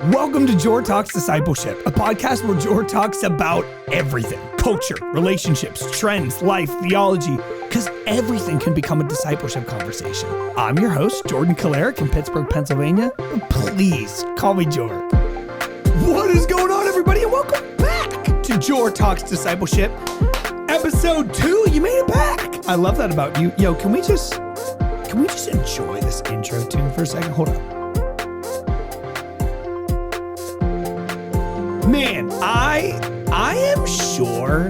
Welcome to Jor Talks Discipleship, a podcast where Jor talks about everything. Culture, relationships, trends, life, theology, because everything can become a discipleship conversation. I'm your host, Jordan Kaleric in Pittsburgh, Pennsylvania. Please call me Jor. What is going on, everybody, and welcome back to Jor Talks Discipleship, episode 2. You made it back. I love that about you. Yo, can we just enjoy this intro tune for a second? Hold on. Man, I am sure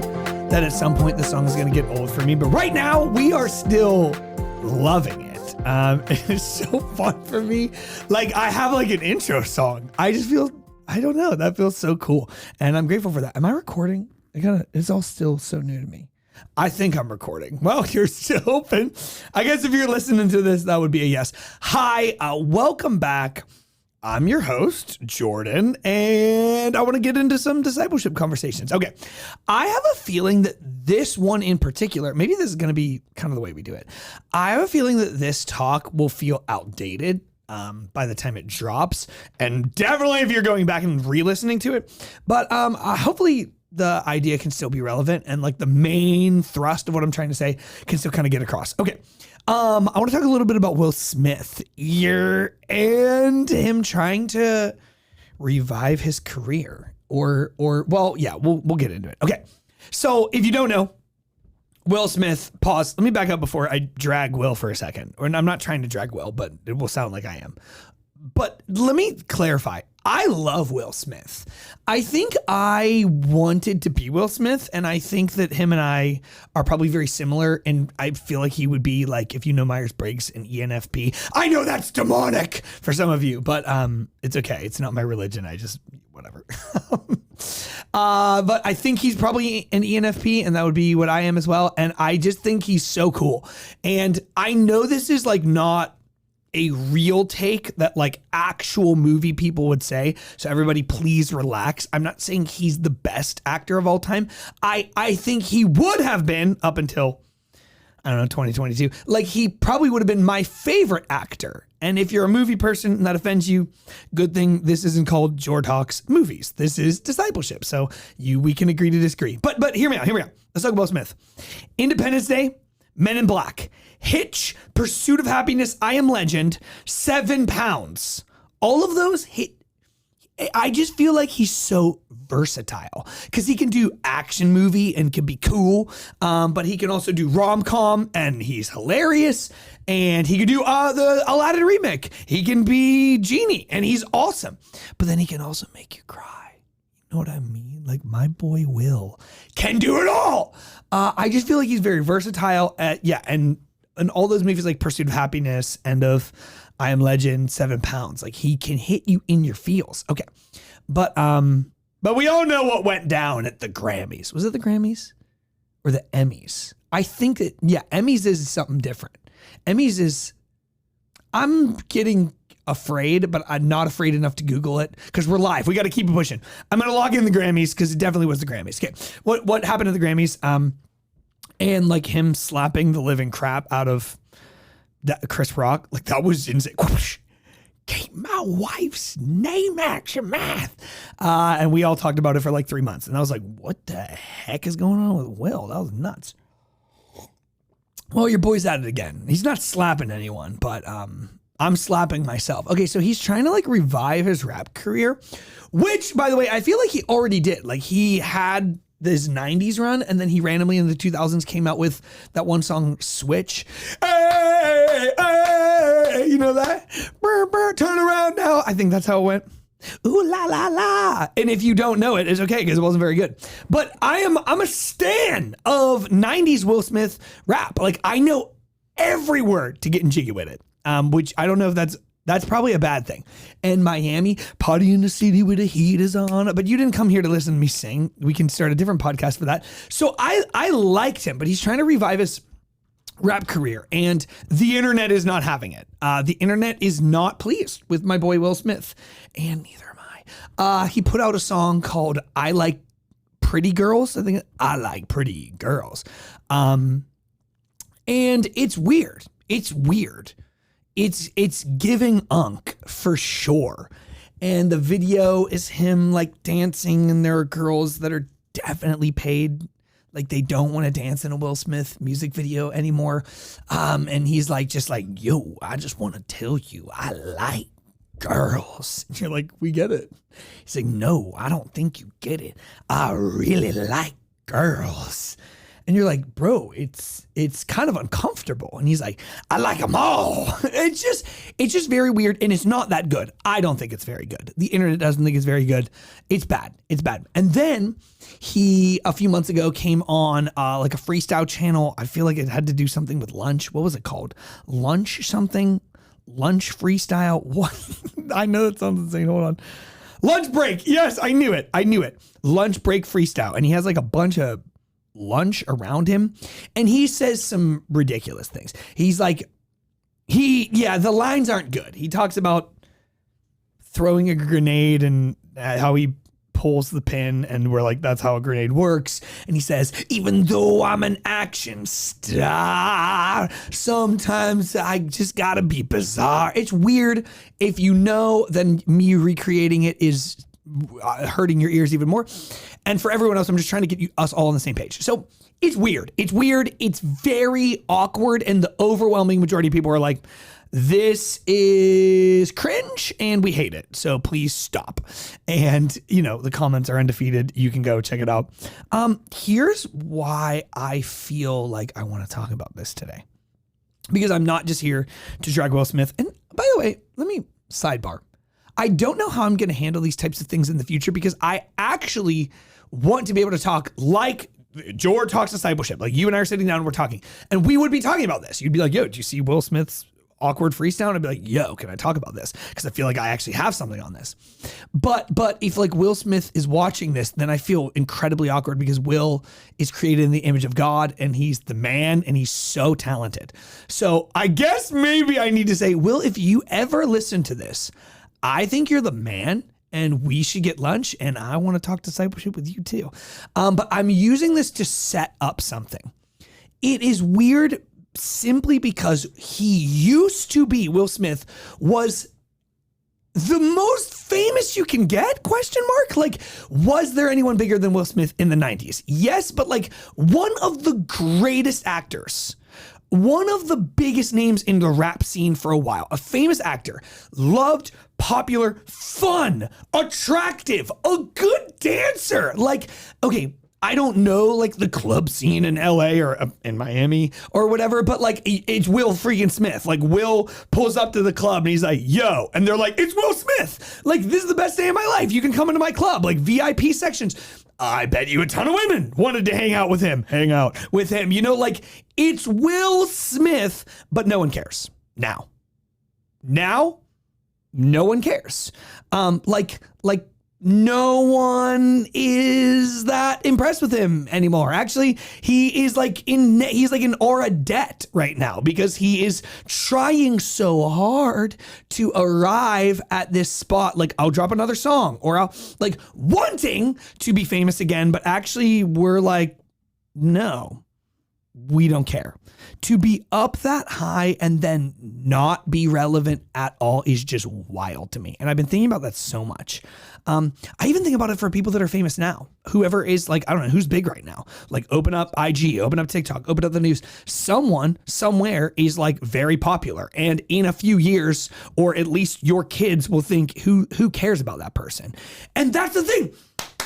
that at some point the song is going to get old for me, but right now we are still loving it. It's so fun for me. Like, I have like an intro song. I just feel, I don't know, that feels so cool. And I'm grateful for that. Am I recording? It's all still so new to me. I think I'm recording. Well, you're still open. I guess if you're listening to this, that would be a yes. Hi, welcome back. I'm your host, Jordan, and I want to get into some discipleship conversations. Okay, I have a feeling that this one in particular, maybe this is going to be kind of the way we do it. I have a feeling that this talk will feel outdated by the time it drops, and definitely if you're going back and re-listening to it. But hopefully the idea can still be relevant, and like the main thrust of what I'm trying to say can still kind of get across. Okay. I want to talk a little bit about Will Smith here and him trying to revive his career we'll get into it. Okay. So if you don't know, Will Smith, pause. Let me back up before I drag Will for a second. Or I'm not trying to drag Will, but it will sound like I am. But let me clarify. I love Will Smith. I think I wanted to be Will Smith, and I think that him and I are probably very similar, and I feel like he would be like, if you know Myers-Briggs, an ENFP. I know that's demonic for some of you, but it's okay. It's not my religion. I just, whatever. But I think he's probably an ENFP, and that would be what I am as well, and I just think he's so cool. And I know this is like not a real take that like actual movie people would say. So everybody please relax. I'm not saying he's the best actor of all time. I think he would have been up until, I don't know, 2022. Like he probably would have been my favorite actor. And if you're a movie person and that offends you, good thing this isn't called Jor Talks Movies. This is discipleship. So we can agree to disagree. But hear me out. Let's talk about Will Smith. Independence Day, Men in Black, Hitch, Pursuit of Happiness, I Am Legend, 7 Pounds. All of those hit. I just feel like he's so versatile because he can do action movie and can be cool, but he can also do rom-com and he's hilarious, and he can do the Aladdin remake. He can be Genie and he's awesome, but then he can also make you cry. You know what I mean? Like my boy Will can do it all. I just feel like he's very versatile. And all those movies like Pursuit of Happiness, End of I Am Legend, 7 Pounds, like he can hit you in your feels. Okay. But we all know what went down at the Grammys. Was it the Grammys or the Emmys? I think that, Emmys is something different. Emmys is, I'm getting afraid, but I'm not afraid enough to Google it because we're live. We got to keep it pushing. I'm going to log in the Grammys because it definitely was the Grammys. Okay. What happened at the Grammys? And like him slapping the living crap out of Chris Rock, like that was insane. Keep my wife's name out your mouth. And we all talked about it for like 3 months. And I was like, what the heck is going on with Will? That was nuts. Well, your boy's at it again. He's not slapping anyone, but I'm slapping myself. Okay, so he's trying to like revive his rap career, which, by the way, I feel like he already did. Like he had this 90s run, and then he randomly in the 2000s came out with that one song, Switch. Hey, hey, you know that? Burr, burr, turn around now. I think that's how it went. Ooh, la, la, la. And if you don't know it, it's okay because it wasn't very good. But I'm a stan of 90s Will Smith rap. Like I know every word to Getting Jiggy With It, which I don't know if that's probably a bad thing. And Miami, party in the city with the heat is on. But you didn't come here to listen to me sing. We can start a different podcast for that. So I liked him, but he's trying to revive his rap career. And the internet is not having it. The internet is not pleased with my boy Will Smith. And neither am I. He put out a song called I Like Pretty Girls. I think I Like Pretty Girls. And it's weird. It's giving unk for sure. And the video is him like dancing, and there are girls that are definitely paid. Like they don't want to dance in a Will Smith music video anymore. And he's like, just like, yo, I just want to tell you, I like girls. And you're like, we get it. He's like, no, I don't think you get it. I really like girls. And you're like, bro, it's kind of uncomfortable. And he's like, I like them all. It's just very weird. And it's not that good. I don't think it's very good. The internet doesn't think it's very good. It's bad. It's bad. And then he, a few months ago, came on like a freestyle channel. I feel like it had to do something with lunch. What was it called? Lunch something? Lunch freestyle? What? I know that sounds insane. Hold on. Lunch break. Yes, I knew it. Lunch break freestyle. And he has like a bunch of lunch around him, and he says some ridiculous things. He's like, the lines aren't good. He talks about throwing a grenade and how he pulls the pin, and we're like, that's how a grenade works. And he says, even though I'm an action star, sometimes I just gotta be bizarre. It's weird. If you know, then me recreating it is hurting your ears even more. And for everyone else, I'm just trying to get us all on the same page. So it's weird. It's very awkward. And the overwhelming majority of people are like, this is cringe and we hate it. So please stop. And the comments are undefeated. You can go check it out. Here's why I feel like I want to talk about this today, because I'm not just here to drag Will Smith. And by the way, let me sidebar. I don't know how I'm going to handle these types of things in the future, because I actually want to be able to talk like Jor Talks discipleship. Like you and I are sitting down and we're talking, and we would be talking about this. You'd be like, yo, do you see Will Smith's awkward freestyle? And I'd be like, yo, can I talk about this? Because I feel like I actually have something on this. But if like Will Smith is watching this, then I feel incredibly awkward, because Will is created in the image of God, and he's the man, and he's so talented. So I guess maybe I need to say, Will, if you ever listen to this, I think you're the man, and we should get lunch, and I want to talk discipleship with you too. But I'm using this to set up something. It is weird simply because Will Smith was the most famous you can get, ? Like, was there anyone bigger than Will Smith in the 90s? Yes, but like one of the greatest actors, one of the biggest names in the rap scene for a while, a famous actor, loved, popular, fun, attractive, a good dancer. Like, okay, I don't know like the club scene in LA or in Miami or whatever, but like it's Will freaking Smith. Like Will pulls up to the club and he's like, yo, and they're like, it's Will Smith. Like, this is the best day of my life. You can come into my club, like VIP sections. I bet you a ton of women wanted to hang out with him. Like it's Will Smith, but no one cares now. No one cares. Like no one is that impressed with him anymore. Actually, he's like in aura debt right now, because he is trying so hard to arrive at this spot. Like, I'll drop another song, or I'll like wanting to be famous again, but actually we're like, no, we don't care. To be up that high and then not be relevant at all is just wild to me. And I've been thinking about that so much. I even think about it for people that are famous now. Whoever is like, I don't know, who's big right now. Like, open up IG, open up TikTok, open up the news. Someone somewhere is like very popular. And in a few years, or at least your kids will think, who cares about that person? And that's the thing.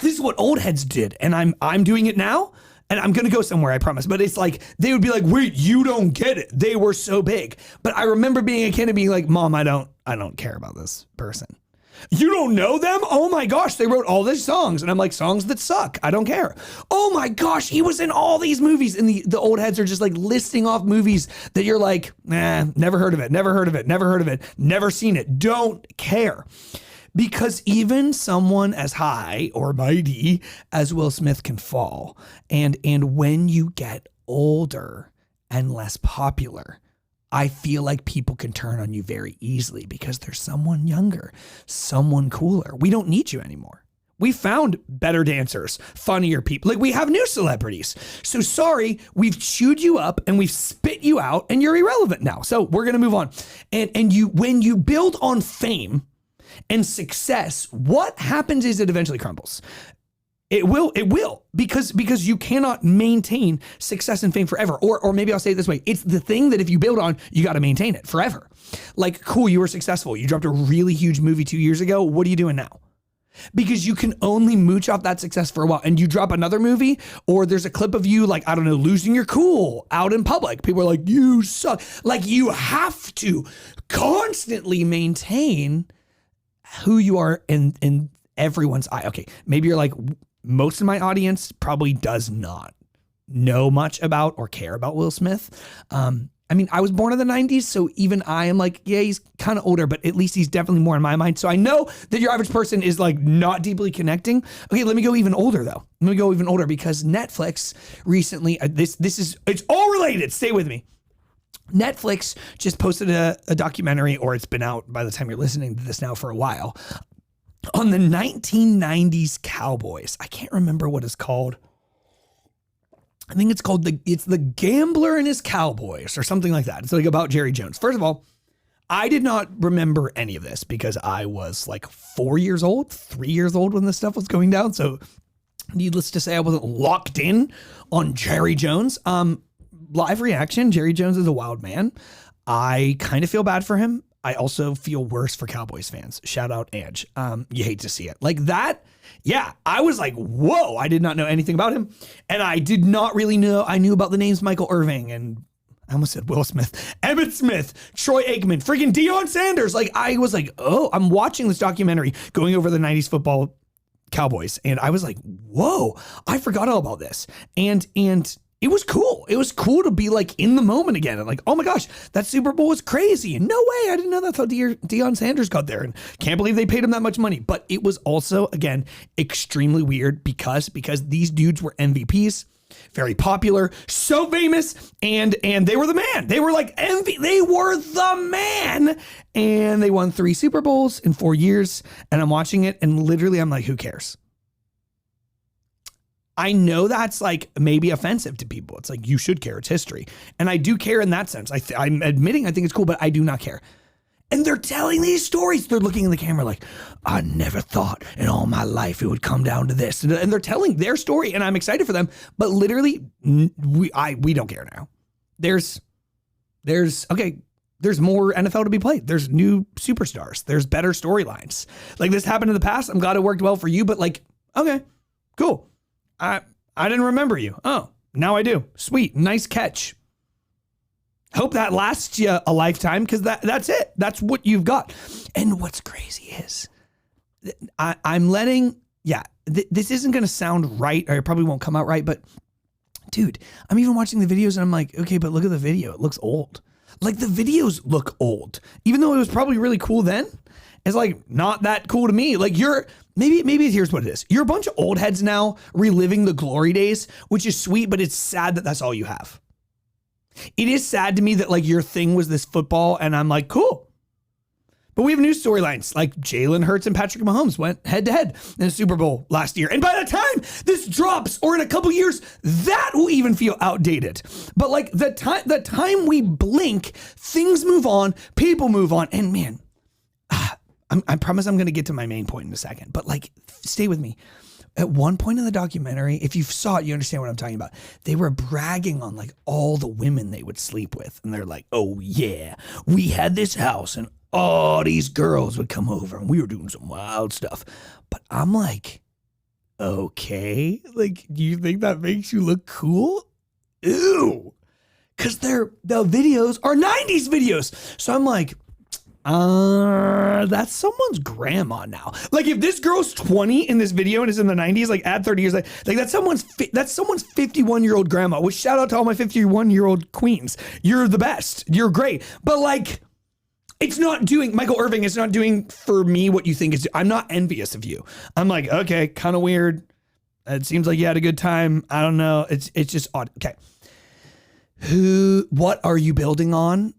This is what old heads did. And I'm doing it now. And I'm going to go somewhere, I promise. But it's like, they would be like, wait, you don't get it. They were so big. But I remember being a kid and being like, Mom, I don't care about this person. You don't know them? Oh my gosh, they wrote all these songs. And I'm like, songs that suck. I don't care. Oh my gosh, he was in all these movies. And the old heads are just like listing off movies that you're like, never heard of it, never seen it. Don't care. Because even someone as high or mighty as Will Smith can fall. And when you get older and less popular, I feel like people can turn on you very easily, because there's someone younger, someone cooler. We don't need you anymore. We found better dancers, funnier people. Like, we have new celebrities. So sorry, we've chewed you up and we've spit you out, and you're irrelevant now. So we're going to move on. And when you build on fame, And success, what happens is it eventually crumbles. It will, because you cannot maintain success and fame forever. Or maybe I'll say it this way. It's the thing that if you build on, you got to maintain it forever. Like, cool, you were successful. You dropped a really huge movie 2 years ago. What are you doing now? Because you can only mooch off that success for a while. And you drop another movie, or there's a clip of you, like, I don't know, losing your cool out in public. People are like, you suck. Like, you have to constantly maintain who you are in everyone's eye. Okay, maybe you're like, most of my audience probably does not know much about or care about Will Smith. I mean, I was born in the 90s, so even I am like, yeah, he's kind of older, but at least he's definitely more in my mind. So I know that your average person is like not deeply connecting. Okay, let me go even older though. Let me go even older because Netflix recently, it's all related. Stay with me. Netflix just posted a documentary, or it's been out by the time you're listening to this now for a while, on the 1990s Cowboys. I can't remember what it's called. I think it's called the Gambler and His Cowboys or something like that. It's like about Jerry Jones. First of all, I did not remember any of this because I was like 3 years old when this stuff was going down. So needless to say, I wasn't locked in on Jerry Jones. Live reaction, Jerry Jones is a wild man. I kind of feel bad for him. I also feel worse for Cowboys fans. Shout out Ange. You hate to see it. Like that. Yeah, I was like, whoa, I did not know anything about him. And I did not really know. I knew about the names Michael Irving and I almost said Will Smith, Emmitt Smith, Troy Aikman, freaking Deion Sanders. Like I was like, oh, I'm watching this documentary going over the 90s football Cowboys. And I was like, whoa, I forgot all about this. And it was cool. It was cool to be like in the moment again. And like, oh my gosh, that Super Bowl was crazy. And no way, I didn't know that's how Deion Sanders got there. And can't believe they paid him that much money. But it was also, again, extremely weird because these dudes were MVPs, very popular, so famous, and they were the man. They were like they were the man. And they won 3 Super Bowls in 4 years. And I'm watching it and literally I'm like, who cares? I know that's like maybe offensive to people. It's like, you should care. It's history. And I do care in that sense. I'm admitting I think it's cool, but I do not care. And they're telling these stories. They're looking in the camera like, I never thought in all my life it would come down to this. And they're telling their story and I'm excited for them. But literally, we don't care now. There's more NFL to be played. There's new superstars. There's better storylines. Like this happened in the past. I'm glad it worked well for you, but like, okay, cool. I didn't remember you. Oh, now I do. Sweet. Nice catch. Hope that lasts you a lifetime because that's it. That's what you've got. And what's crazy is I'm letting, this isn't going to sound right, or it probably won't come out right, but dude, I'm even watching the videos and I'm like, okay, but look at the video. It looks old. Like the videos look old, even though it was probably really cool then. It's like not that cool to me. Like maybe here's what it is. You're a bunch of old heads now reliving the glory days, which is sweet, but it's sad that that's all you have. It is sad to me that like your thing was this football and I'm like, cool. But we have new storylines like Jalen Hurts and Patrick Mahomes went head to head in the Super Bowl last year. And by the time this drops or in a couple years, that will even feel outdated. But like the time we blink, things move on, people move on. And man, I promise I'm going to get to my main point in a second, but like, stay with me. At one point in the documentary, if you saw it, you understand what I'm talking about. They were bragging on like all the women they would sleep with. And they're like, oh yeah, we had this house and all these girls would come over and we were doing some wild stuff. But I'm like, okay, like, do you think that makes you look cool? Ew. Because the videos are 90s videos. So I'm like, that's someone's grandma now. Like if this girl's 20 in this video and is in the 90s, like add 30 years, like that's someone's 51-year-old grandma, which shout out to all my 51-year-old queens. You're the best. You're great. But like, it's not doing, Michael Irving is not doing for me what you think is. I'm not envious of you. I'm like, okay, kind of weird. It seems like you had a good time. I don't know. It's just odd. Okay. What are you building on?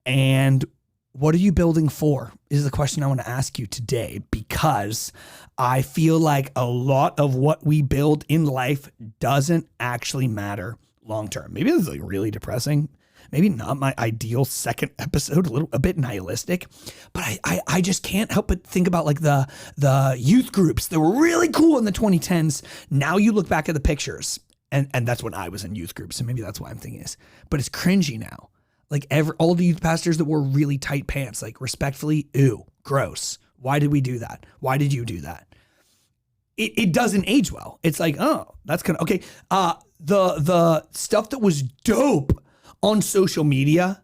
And what are you building for is the question I want to ask you today, because I feel like a lot of what we build in life doesn't actually matter long term. Maybe this is like really depressing. Maybe not my ideal second episode, a bit nihilistic, but I just can't help but think about like the youth groups that were really cool in the 2010s. Now you look back at the pictures, and that's when I was in youth groups, so maybe that's why I'm thinking this. But it's cringy now. Like all the youth pastors that wore really tight pants, like respectfully, ew, gross. Why did we do that? Why did you do that? It doesn't age well. It's like, oh, that's kind of okay. The stuff that was dope on social media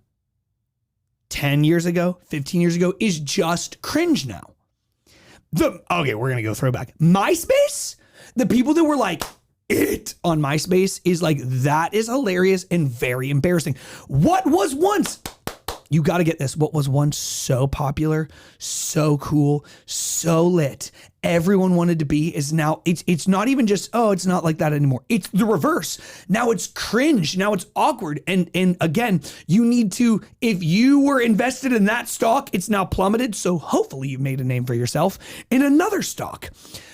10 years ago, 15 years ago is just cringe now. Okay, we're going to go throwback. MySpace, the people that were like it on MySpace is like, that is hilarious and very embarrassing. What was once, you got to get this, what was once so popular, so cool, so lit, everyone wanted to be is now, it's not even just, oh, it's not like that anymore. It's the reverse. Now it's cringe. Now it's awkward. And again, you need to, if you were invested in that stock, it's now plummeted. So hopefully you made a name for yourself in another stock.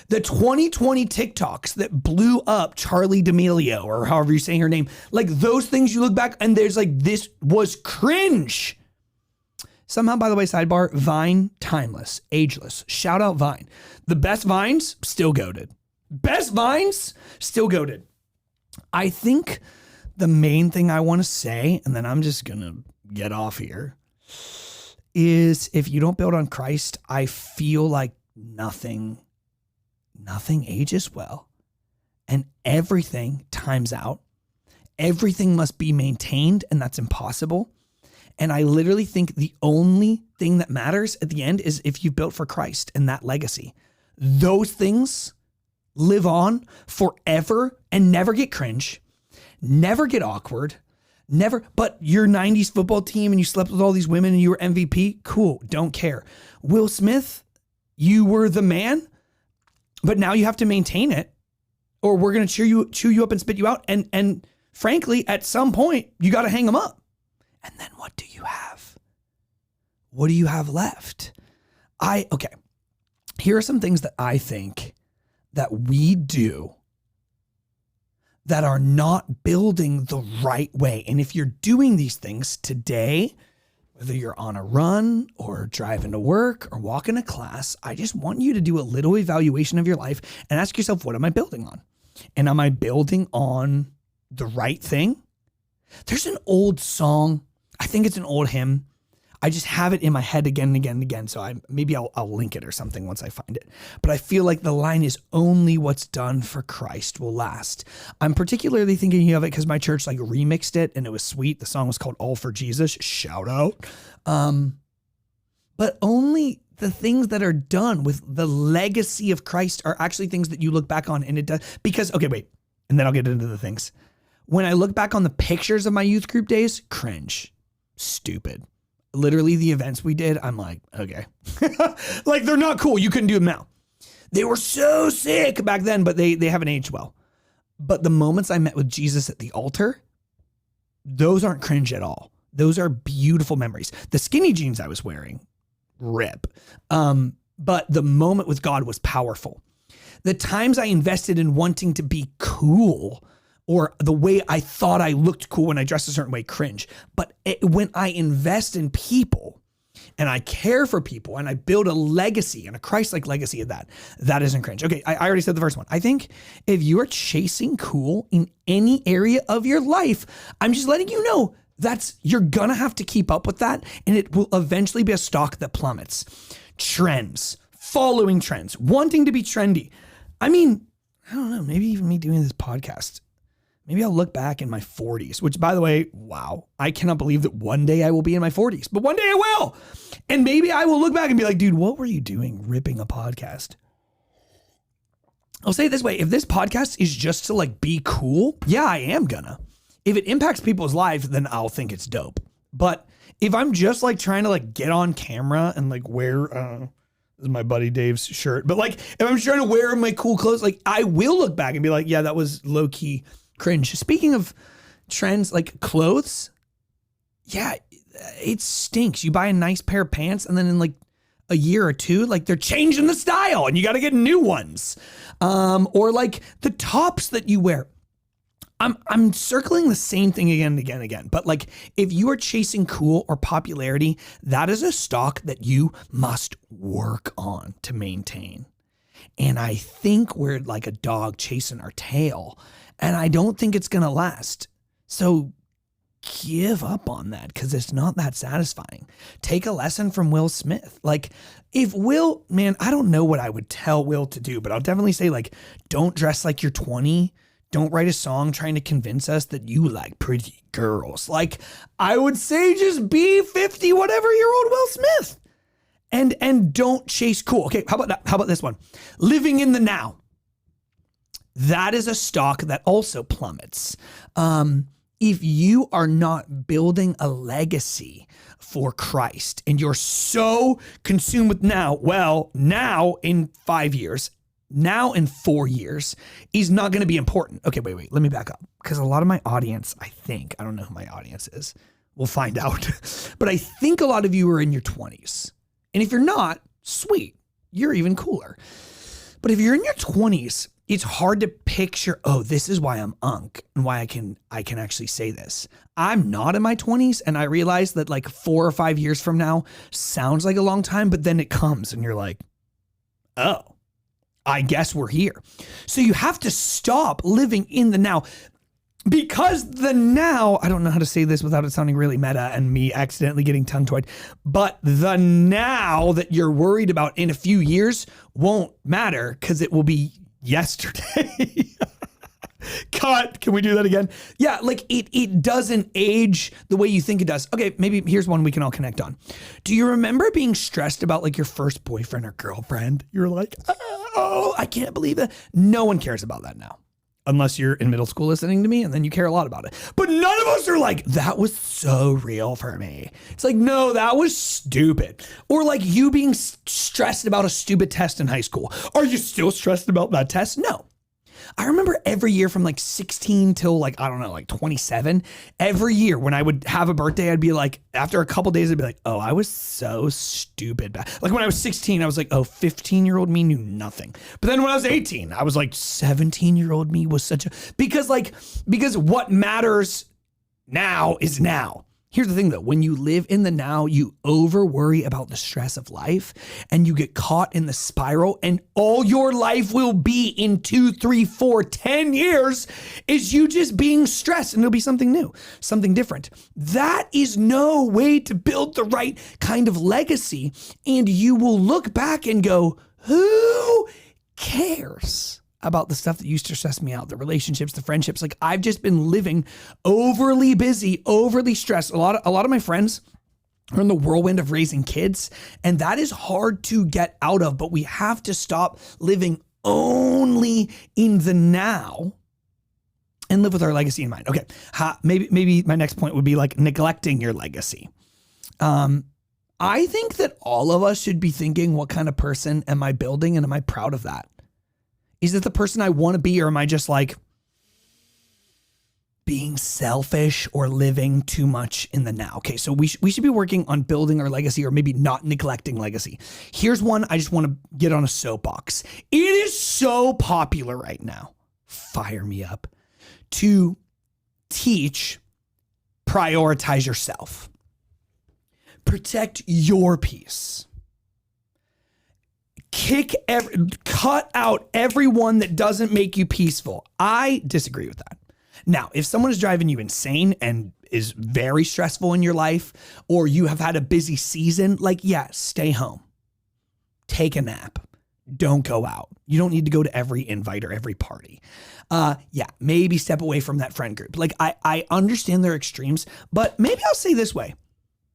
The 2020 TikToks that blew up Charlie D'Amelio, or however you're saying her name, like those things you look back and there's like, this was cringe. Somehow, by the way, sidebar, Vine, timeless, ageless. Shout out Vine. The best Vines, still goated. Best Vines, still goated. I think the main thing I want to say, and then I'm just going to get off here, is if you don't build on Christ, I feel like nothing ages well. And everything times out. Everything must be maintained, and that's impossible. And I literally think the only thing that matters at the end is if you've built for Christ and that legacy. Those things live on forever and never get cringe, never get awkward, never. But your 90s football team and you slept with all these women and you were MVP, cool, don't care. Will Smith, you were the man, but now you have to maintain it or we're going to chew you up and spit you out. And frankly, at some point, you got to hang them up. And then what do you have? What do you have left? Okay. Here are some things that I think that we do that are not building the right way. And if you're doing these things today, whether you're on a run or driving to work or walking to class, I just want you to do a little evaluation of your life and ask yourself, what am I building on? And am I building on the right thing? There's an old song. I think it's an old hymn. I just have it in my head again and again and again. So maybe I'll link it or something once I find it. But I feel like the line is only what's done for Christ will last. I'm particularly thinking of it because my church like remixed it and it was sweet. The song was called All for Jesus. Shout out. But only the things that are done with the legacy of Christ are actually things that you look back on and it does. Because, okay, wait. And then I'll get into the things. When I look back on the pictures of my youth group days, cringe. Stupid. Literally the events we did, I'm like, okay. Like they're not cool. You couldn't do them now. They were so sick back then, but they haven't aged well. But the moments I met with Jesus at the altar, those aren't cringe at all. Those are beautiful memories. The skinny jeans I was wearing, rip. But the moment with God was powerful. The times I invested in wanting to be cool or the way I thought I looked cool when I dressed a certain way, cringe. But when I invest in people and I care for people and I build a legacy and a Christ-like legacy of that isn't cringe. Okay, I already said the first one. I think if you are chasing cool in any area of your life, I'm just letting you know you're gonna have to keep up with that and it will eventually be a stock that plummets. Trends, following trends, wanting to be trendy. I mean, I don't know, maybe even me doing this podcast. Maybe I'll look back in my 40s, which by the way, wow, I cannot believe that one day I will be in my 40s, but one day I will. And maybe I will look back and be like, dude, what were you doing ripping a podcast? I'll say it this way. If this podcast is just to like be cool, yeah, I am gonna. If it impacts people's lives, then I'll think it's dope. But if I'm just like trying to like get on camera and like wear, this is my buddy Dave's shirt, but like if I'm trying to wear my cool clothes, like I will look back and be like, yeah, that was low key cringe. Speaking of trends, like clothes, yeah, it stinks. You buy a nice pair of pants and then in like a year or two, like they're changing the style and you got to get new ones. Or like the tops that you wear. I'm circling the same thing again and again and again. But like, if you are chasing cool or popularity, that is a stock that you must work on to maintain. And I think we're like a dog chasing our tail, and I don't think it's going to last. So give up on that, because it's not that satisfying. Take a lesson from Will Smith. Like, if Will, man, I don't know what I would tell Will to do, but I'll definitely say, like, don't dress like you're 20. Don't write a song trying to convince us that you like pretty girls. Like, I would say just be 50 whatever year old Will Smith. And don't chase cool. Okay, how about that? How about this one? Living in the now. That is a stock that also plummets. If you are not building a legacy for Christ and you're so consumed with now, well, now in 5 years, now in 4 years is not going to be important. Okay, wait, let me back up. Because a lot of my audience, I don't know who my audience is. We'll find out. But I think a lot of you are in your 20s. And if you're not, sweet, you're even cooler. But if you're in your 20s, it's hard to picture, oh, this is why I'm unk and why I can actually say this. I'm not in my 20s, and I realize that like 4 or 5 years from now sounds like a long time, but then it comes and you're like, oh, I guess we're here. So you have to stop living in the now, because the now, I don't know how to say this without it sounding really meta and me accidentally getting tongue-tied, but the now that you're worried about in a few years won't matter, because it will be yesterday. Cut. Can we do that again? Yeah, like it doesn't age the way you think it does. Okay, maybe here's one we can all connect on. Do you remember being stressed about like your first boyfriend or girlfriend? You're like, oh, I can't believe it. No one cares about that now. Unless you're in middle school listening to me, and then you care a lot about it. But none of us are like, that was so real for me. It's like, no, that was stupid. Or like you being stressed about a stupid test in high school. Are you still stressed about that test? No. I remember every year from like 16 till like, I don't know, like 27, every year when I would have a birthday, I'd be like, after a couple days, I'd be like, oh, I was so stupid. Like when I was 16, I was like, oh, 15-year-old me knew nothing. But then when I was 18, I was like, 17-year-old me was because what matters now is now. Here's the thing though, when you live in the now, you over worry about the stress of life and you get caught in the spiral, and all your life will be in 2, 3, 4, 10 years is you just being stressed, and it'll be something new, something different. That is no way to build the right kind of legacy. And you will look back and go, who cares about the stuff that used to stress me out, the relationships, the friendships? Like, I've just been living overly busy, overly stressed. A lot of my friends are in the whirlwind of raising kids, and that is hard to get out of, but we have to stop living only in the now and live with our legacy in mind. Okay. Maybe my next point would be like neglecting your legacy. I think that all of us should be thinking, what kind of person am I building, and am I proud of that? Is it the person I want to be, or am I just like being selfish or living too much in the now? Okay, so we should be working on building our legacy, or maybe not neglecting legacy. Here's one I just want to get on a soapbox. It is so popular right now, fire me up, to teach prioritize yourself. Protect your peace. Cut out everyone that doesn't make you peaceful. I disagree with that. Now, if someone is driving you insane and is very stressful in your life, or you have had a busy season, like, yeah, stay home. Take a nap. Don't go out. You don't need to go to every invite or every party. Yeah, maybe step away from that friend group. Like, I understand their extremes, but maybe I'll say this way.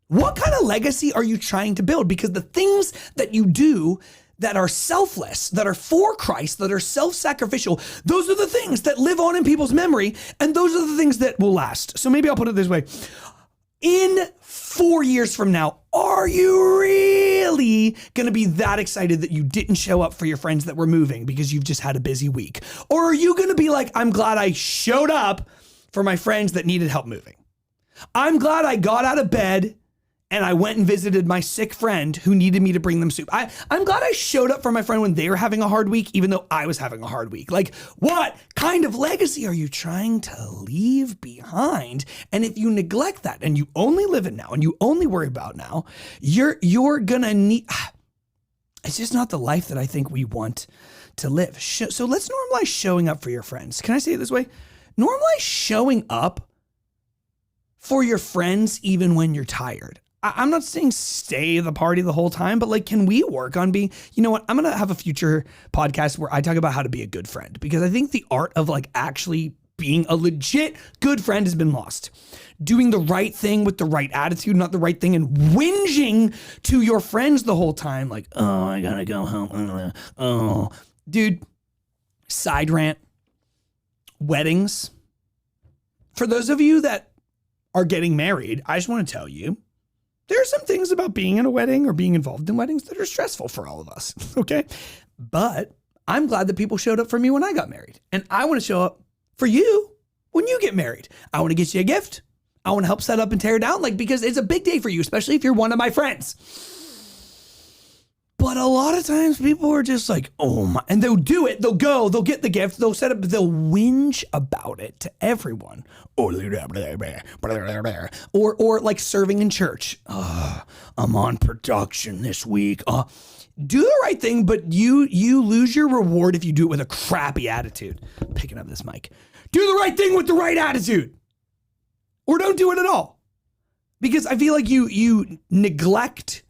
What kind of legacy are you trying to build? Because the things that you do that are selfless, that are for Christ, that are self-sacrificial, those are the things that live on in people's memory, and those are the things that will last. So maybe I'll put it this way. In 4 years from now, are you really going to be that excited that you didn't show up for your friends that were moving because you've just had a busy week? Or are you going to be like, I'm glad I showed up for my friends that needed help moving. I'm glad I got out of bed and I went and visited my sick friend who needed me to bring them soup. I'm glad I showed up for my friend when they were having a hard week, even though I was having a hard week. Like, what kind of legacy are you trying to leave behind? And if you neglect that and you only live it now and you only worry about now, you're gonna need, it's just not the life that I think we want to live. So let's normalize showing up for your friends. Can I say it this way? Normalize showing up for your friends even when you're tired. I'm not saying stay the party the whole time, but like, can we work on being, you know what? I'm going to have a future podcast where I talk about how to be a good friend, because I think the art of like actually being a legit good friend has been lost. Doing the right thing with the right attitude, not the right thing, and whinging to your friends the whole time. Like, oh, I gotta go home. Oh, dude, side rant, weddings. For those of you that are getting married, I just want to tell you, there are some things about being in a wedding or being involved in weddings that are stressful for all of us, okay? But I'm glad that people showed up for me when I got married. And I want to show up for you when you get married. I want to get you a gift. I want to help set up and tear down, like, because it's a big day for you, especially if you're one of my friends. But a lot of times people are just like, oh my, and they'll do it. They'll go, they'll get the gift, they'll set up, they'll whinge about it to everyone. Or like serving in church. I'm on production this week. Do the right thing, but you lose your reward if you do it with a crappy attitude. I'm picking up this mic. Do the right thing with the right attitude. Or don't do it at all. Because I feel like you negate,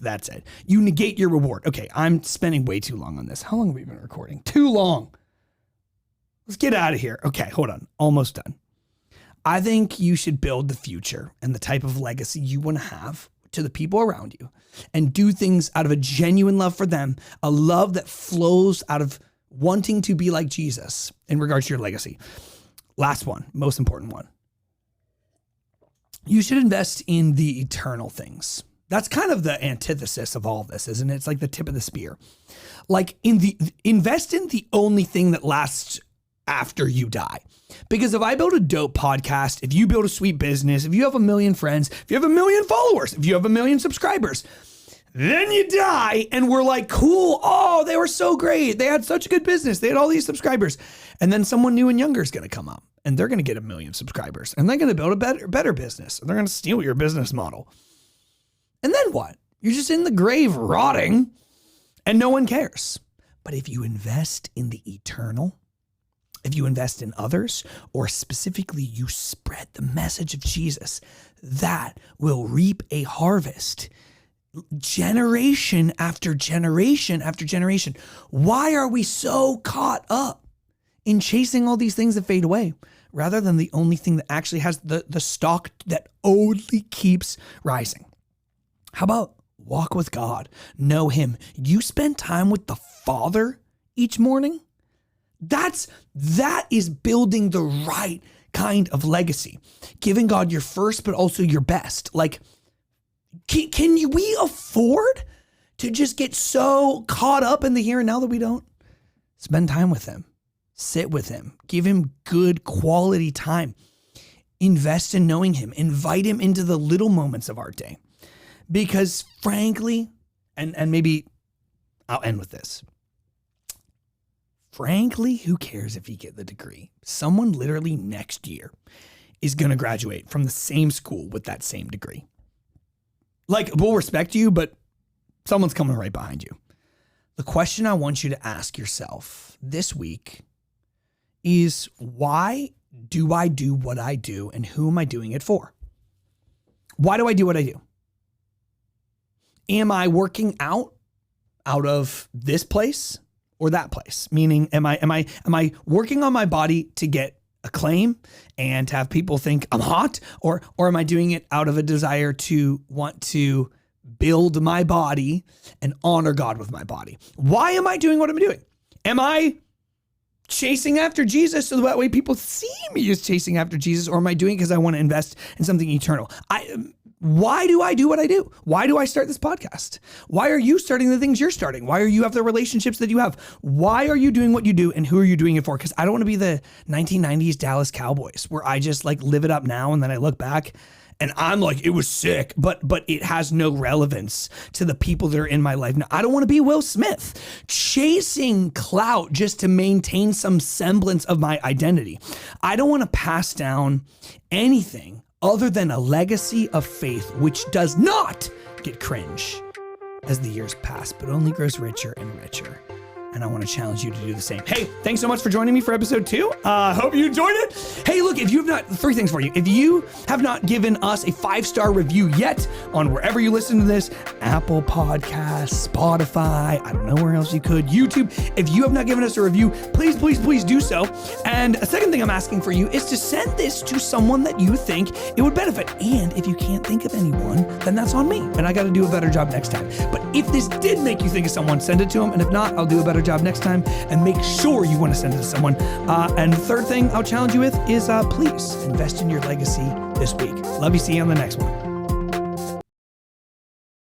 that's it. You negate your reward. Okay, I'm spending way too long on this. How long have we been recording? Too long. Let's get out of here. Okay, hold on. Almost done. I think you should build the future and the type of legacy you want to have to the people around you and do things out of a genuine love for them, a love that flows out of wanting to be like Jesus in regards to your legacy. Last one, most important one. You should invest in the eternal things. That's kind of the antithesis of all of this, isn't it? It's like the tip of the spear. Like invest in the only thing that lasts after you die. Because if I build a dope podcast, if you build a sweet business, if you have 1 million friends, if you have 1 million followers, if you have 1 million subscribers, then you die and we're like, cool. Oh, they were so great. They had such a good business. They had all these subscribers. And then someone new and younger is going to come up and they're going to get 1 million subscribers and they're going to build a better business. And they're going to steal your business model. And then what? You're just in the grave rotting and no one cares. But if you invest in the eternal, if you invest in others, or specifically you spread the message of Jesus, that will reap a harvest. Generation after generation after generation. Why are we so caught up in chasing all these things that fade away rather than the only thing that actually has the stock that only keeps rising? How about walk with God, know him. You spend time with the Father each morning. That is building the right kind of legacy. Giving God your first, but also your best. Like, can we afford to just get so caught up in the here and now that we don't spend time with him, sit with him, give him good quality time, invest in knowing him, invite him into the little moments of our day? Because frankly, and maybe I'll end with this. Frankly, who cares if you get the degree? Someone literally next year is going to graduate from the same school with that same degree. Like, we'll respect you, but someone's coming right behind you. The question I want you to ask yourself this week is, why do I do what I do and who am I doing it for? Why do I do what I do? Am I working out of this place or that place? Meaning, am I working on my body to get acclaim and to have people think I'm hot, or am I doing it out of a desire to want to build my body and honor God with my body? Why am I doing what I'm doing? Am I chasing after Jesus so that way people see me as chasing after Jesus, or am I doing it because I want to invest in something eternal? Why do I do what I do? Why do I start this podcast? Why are you starting the things you're starting? Why are you have the relationships that you have? Why are you doing what you do, and who are you doing it for? Because I don't want to be the 1990s Dallas Cowboys where I just like live it up now and then I look back and I'm like, it was sick, but it has no relevance to the people that are in my life. Now, I don't want to be Will Smith chasing clout just to maintain some semblance of my identity. I don't want to pass down anything other than a legacy of faith, which does not get cringe as the years pass, but only grows richer and richer. And I want to challenge you to do the same. Hey, thanks so much for joining me for episode 2. Hope you enjoyed it. Hey, look, if you have not, 3 things for you. If you have not given us a 5-star review yet on wherever you listen to this, Apple Podcasts, Spotify, I don't know where else you could, YouTube. If you have not given us a review, please, please, please do so. And a second thing I'm asking for you is to send this to someone that you think it would benefit. And if you can't think of anyone, then that's on me. And I got to do a better job next time. But if this did make you think of someone, send it to them. And if not, I'll do a better job next time, and make sure you want to send it to someone. And the third thing I'll challenge you with is please invest in your legacy this week. Love you. See you on the next one.